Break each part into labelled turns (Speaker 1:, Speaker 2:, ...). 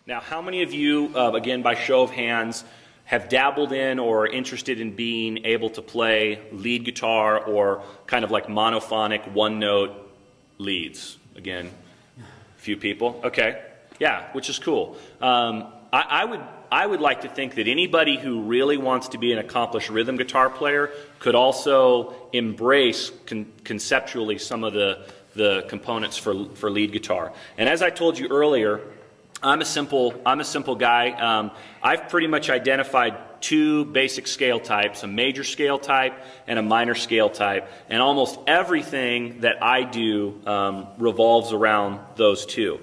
Speaker 1: Now, how many of you, again, by show of hands, have dabbled in or are interested in being able to play lead guitar or kind of like monophonic one-note leads? Again, a few people. Okay, yeah, which is cool. I would like to think that anybody who really wants to be an accomplished rhythm guitar player could also embrace conceptually some of the components for lead guitar. And as I told you earlier, I'm a simple guy. I've pretty much identified two basic scale types, a major scale type and a minor scale type, and almost everything that I do revolves around those two.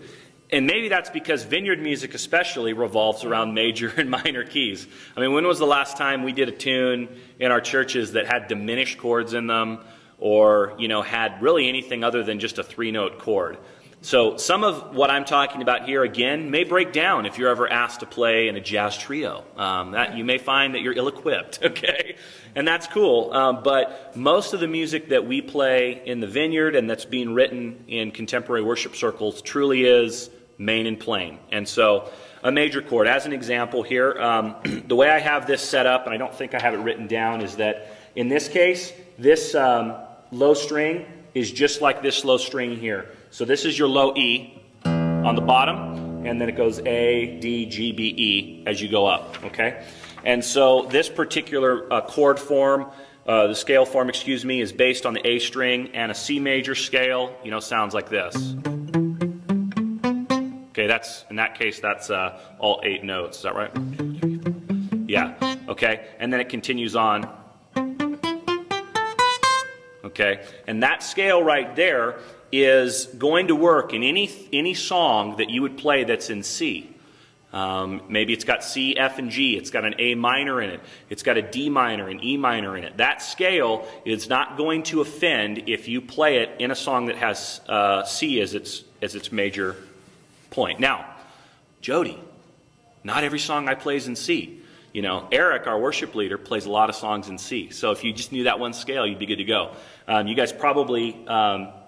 Speaker 1: And maybe that's because vineyard music especially revolves around major and minor keys. I mean, when was the last time we did a tune in our churches that had diminished chords in them, or, you know, had really anything other than just a three-note chord? So some of what I'm talking about here, again, may break down if you're ever asked to play in a jazz trio. That you may find that you're ill-equipped, okay? And that's cool. But most of the music that we play in the vineyard and that's being written in contemporary worship circles truly is main and plain. And so a major chord, as an example here, the way I have this set up, and I don't think I have it written down, is that in this case, this low string is just like this low string here. So this is your low E on the bottom, and then it goes A, D, G, B, E as you go up, okay? And so this particular chord form, the scale form, excuse me, is based on the A string, and a C major scale, you know, sounds like this. Okay, that's, in that case, that's all 8 notes, is that right? Yeah, okay, and then it continues on. Okay, and that scale right there is going to work in any song that you would play that's in C. Maybe it's got C, F, and G. It's got an A minor in it. It's got a D minor and E minor in it. That scale is not going to offend if you play it in a song that has C as its major point. Now, Joedy, not every song I play is in C. You know, Eric, our worship leader, plays a lot of songs in C. So if you just knew that one scale, you'd be good to go. You guys probably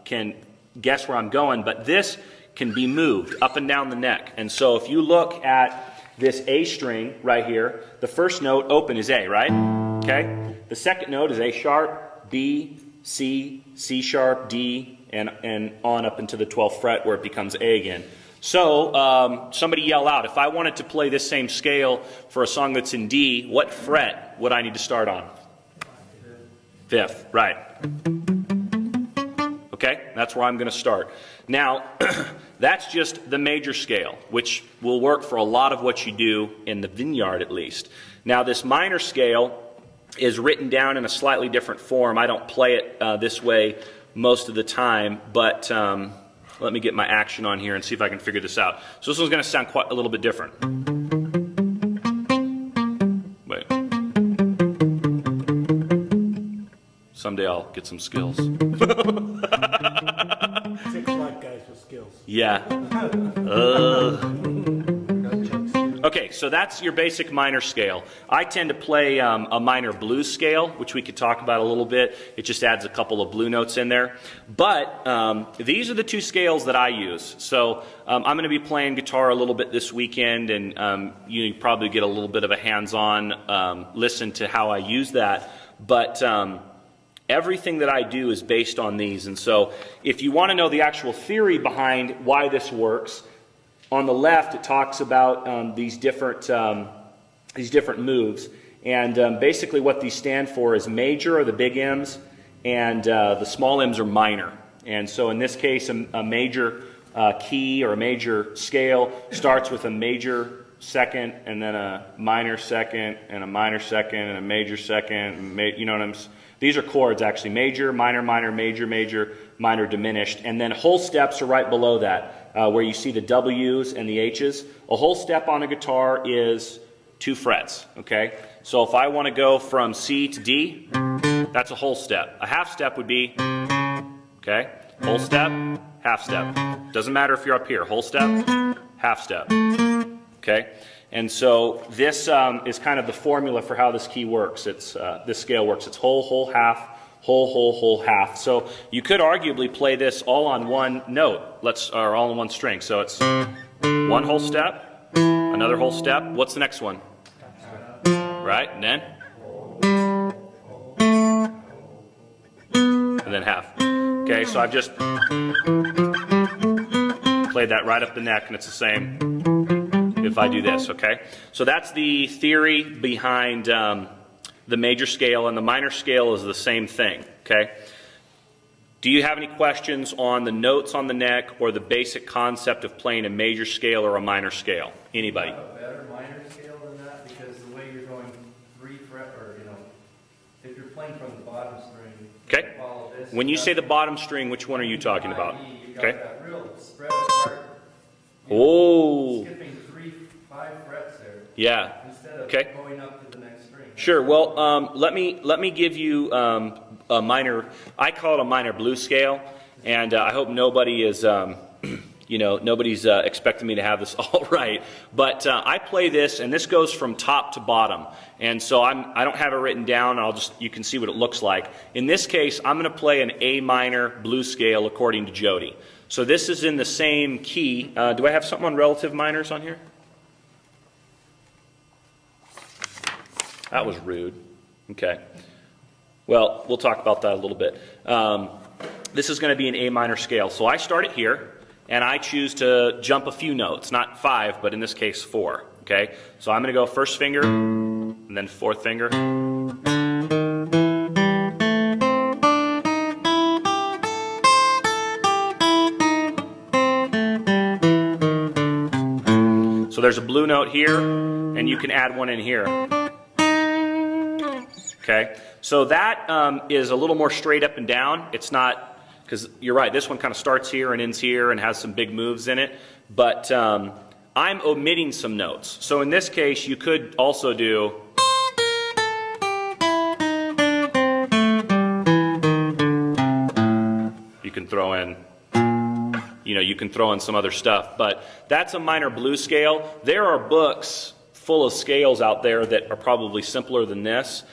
Speaker 1: can guess where I'm going, but this can be moved up and down the neck. And so if you look at this A string right here, the first note open is A, right? Okay? The second note is A sharp, B, C, C sharp, D, and on up into the 12th fret where it becomes A again. So somebody yell out, if I wanted to play this same scale for a song that's in D, what fret would I need to start on? 5th, right. Okay, that's where I'm going to start. Now, that's just the major scale, which will work for a lot of what you do in the vineyard at least. Now, this minor scale is written down in a slightly different form. I don't play it this way most of the time, but let me get my action on here and see if I can figure this out. So this one's going to sound quite a little bit different. Wait. Someday I'll get some skills.
Speaker 2: 6 white guys with skills.
Speaker 1: Yeah. Okay, so that's your basic minor scale. I tend to play a minor blues scale, which we could talk about a little bit. It just adds a couple of blue notes in there. But these are the two scales that I use. So I'm going to be playing guitar a little bit this weekend, and you probably get a little bit of a hands-on listen to how I use that. But everything that I do is based on these. And so if you want to know the actual theory behind why this works, on the left, it talks about these different moves, and basically what these stand for is major are the big M's, and the small M's are minor. And so in this case, a major key or a major scale starts with a major second, and then a minor second, and a minor second, and a major second. You know what I'm saying? These are chords actually: major, minor, minor, major, major, minor, diminished, and then whole steps are right below that. Where you see the W's and the H's. A whole step on a guitar is 2 frets, okay? So if I want to go from C to D, that's a whole step. A half step would be, okay, whole step, half step. Doesn't matter if you're up here, whole step, half step, okay? And so this is kind of the formula for how this key works. It's this scale works. It's whole, whole, half, whole, whole, whole, half. So you could arguably play this all on one note, or all on one string. So it's one whole step, Another whole step. What's the next one? Right, and then? And then half. Okay, so I've just played that right up the neck, and it's the same if I do this, okay? So that's the theory behind the major scale, and the minor scale is the same thing, okay? Do you have any questions on the notes on the neck or the basic concept of playing a major scale or a minor scale? Anybody?
Speaker 3: A better minor scale than that, because the way you're going 3 fret, or if you're playing from the bottom string,
Speaker 1: okay.
Speaker 3: Follow this.
Speaker 1: When you say the bottom string, which one are you talking about?
Speaker 3: You got
Speaker 1: okay.
Speaker 3: That real spread apart.
Speaker 1: Oh.
Speaker 3: Skipping 5 frets there.
Speaker 1: Yeah.
Speaker 3: Instead of
Speaker 1: okay.
Speaker 3: going up to the next string.
Speaker 1: Sure. Well, let me give you a minor. I call it a minor blues scale, and I hope nobody is. Nobody's expecting me to have this all right, but I play this, and this goes from top to bottom, and so I don't have it written down. You can see what it looks like. In this case, I'm going to play an A minor blues scale according to Joedy. So this is in the same key. Do I have something on relative minors on here? That was rude. Okay. Well, we'll talk about that a little bit. This is going to be an A minor scale. So I start it here, and I choose to jump a few notes, not 5, but in this case 4. Okay? So I'm going to go first finger, and then 4th finger. So there's a blue note here, and you can add one in here. Okay? So that is a little more straight up and down. It's not, because you're right, this one kind of starts here and ends here and has some big moves in it. But I'm omitting some notes. So in this case, you could also do... You can throw in... you can throw in some other stuff. But that's a minor blues scale. There are books full of scales out there that are probably simpler than this.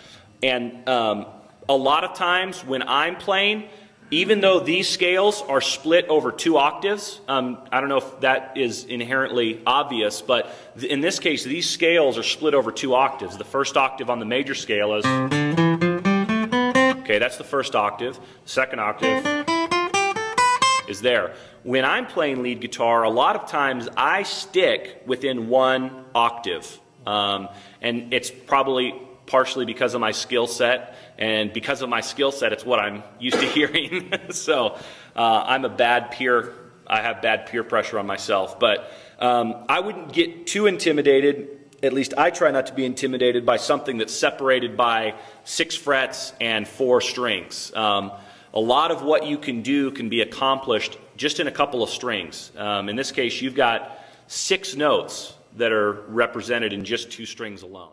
Speaker 1: And a lot of times when I'm playing, even though these scales are split over 2 octaves, I don't know if that is inherently obvious, but in this case, these scales are split over 2 octaves. The first octave on the major scale is, okay, that's the first octave. The second octave is there. When I'm playing lead guitar, a lot of times I stick within 1 octave. And it's probably partially because of my skill set, and because of my skill set, it's what I'm used to hearing. So I have bad peer pressure on myself, but I wouldn't get too intimidated. At least I try not to be intimidated by something that's separated by 6 frets and 4 strings. A lot of what you can do can be accomplished just in a couple of strings. In this case, you've got 6 notes that are represented in just 2 strings alone.